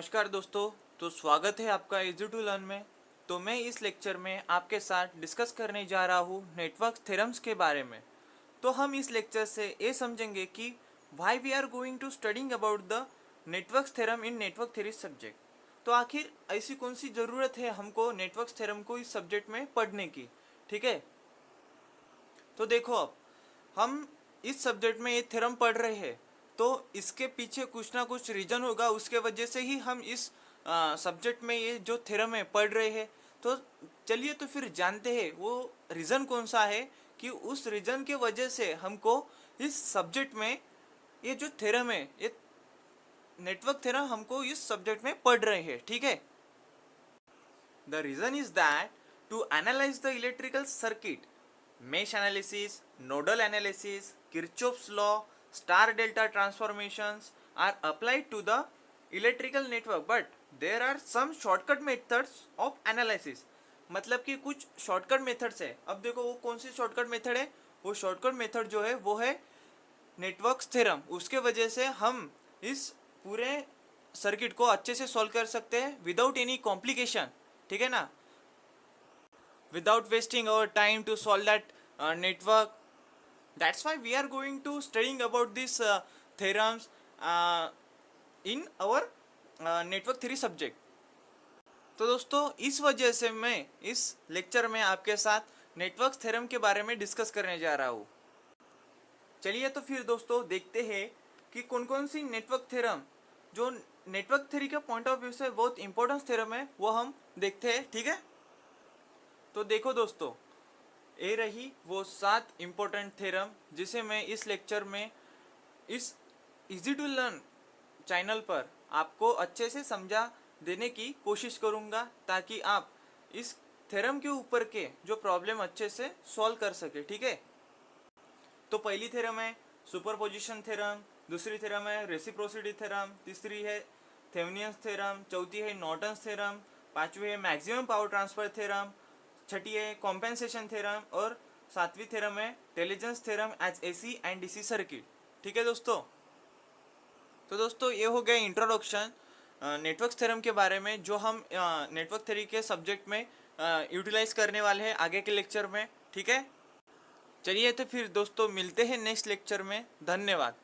नमस्कार दोस्तों। तो स्वागत है आपका इजी टू लर्न में। तो मैं इस लेक्चर में आपके साथ डिस्कस करने जा रहा हूँ नेटवर्क थ्योरम्स के बारे में। तो हम इस लेक्चर से ये समझेंगे कि why we are going to studying about the network theorem in network theory subject. तो आखिर ऐसी कौन सी ज़रूरत है हमको नेटवर्क थ्योरम को इस सब्जेक्ट में पढ़ने की। ठीक है, तो देखो अब हम इस सब्जेक्ट में ये थ्योरम पढ़ रहे हैं, तो इसके पीछे कुछ ना कुछ रीजन होगा, उसके वजह से ही हम इस सब्जेक्ट में ये जो थ्योरम है पढ़ रहे हैं। तो चलिए तो फिर जानते हैं वो रीज़न कौन सा है कि उस रीज़न के वजह से हमको इस सब्जेक्ट में ये जो थ्योरम है, ये नेटवर्क थ्योरम हमको इस सब्जेक्ट में पढ़ रहे हैं। ठीक है, the reason is that to analyse the electrical circuit, mesh analysis, nodal analysis, Kirchhoff's law, star delta transformations are applied to the electrical network, but there are some shortcut methods of analysis। मतलब कि कुछ shortcut methods है। अब देखो वो कौन सी shortcut method है। वो शॉर्टकट मेथड जो है वो है नेटवर्क थ्योरम। उसके वजह से हम इस पूरे सर्किट को अच्छे से सॉल्व कर सकते हैं विदाउट एनी कॉम्प्लिकेशन। ठीक है ना, without wasting our time to solve that network. That's why we are going to studying about these theorems in our network theory subject। तो दोस्तों इस वजह से मैं इस लेक्चर में आपके साथ नेटवर्क थ्योरम के बारे में डिस्कस करने जा रहा हूँ। चलिए तो फिर दोस्तों देखते हैं कि कौन कौन सी नेटवर्क थ्योरम जो नेटवर्क थ्योरी के पॉइंट ऑफ व्यू से बहुत इंपॉर्टेंट थ्योरम है वो हम देखते हैं। ठीक है, तो देखो दोस्तों, ये रही वो 7 इम्पोर्टेंट थ्योरम जिसे मैं इस लेक्चर में इस इजी टू लर्न चैनल पर आपको अच्छे से समझा देने की कोशिश करूँगा, ताकि आप इस थ्योरम के ऊपर के जो प्रॉब्लम अच्छे से सॉल्व कर सके। ठीक है, तो पहली थ्योरम है सुपरपोजिशन थ्योरम, दूसरी थ्योरम है रेसिप्रोसिटी थ्योरम, तीसरी है थेवेनियंस थ्योरम, चौथी है नॉर्टन्स थ्योरम, पांचवी है मैक्सिमम पावर ट्रांसफर थ्योरम, छठी है कॉम्पेंसेशन थ्योरम और सातवीं थ्योरम है intelligence theorem as AC and DC circuit. ठीक है दोस्तों, तो दोस्तों ये हो गया इंट्रोडक्शन नेटवर्क थ्योरम के बारे में, जो हम नेटवर्क थ्योरी के सब्जेक्ट में यूटिलाइज करने वाले हैं आगे के लेक्चर में। ठीक है, चलिए तो फिर दोस्तों मिलते हैं नेक्स्ट लेक्चर में। धन्यवाद।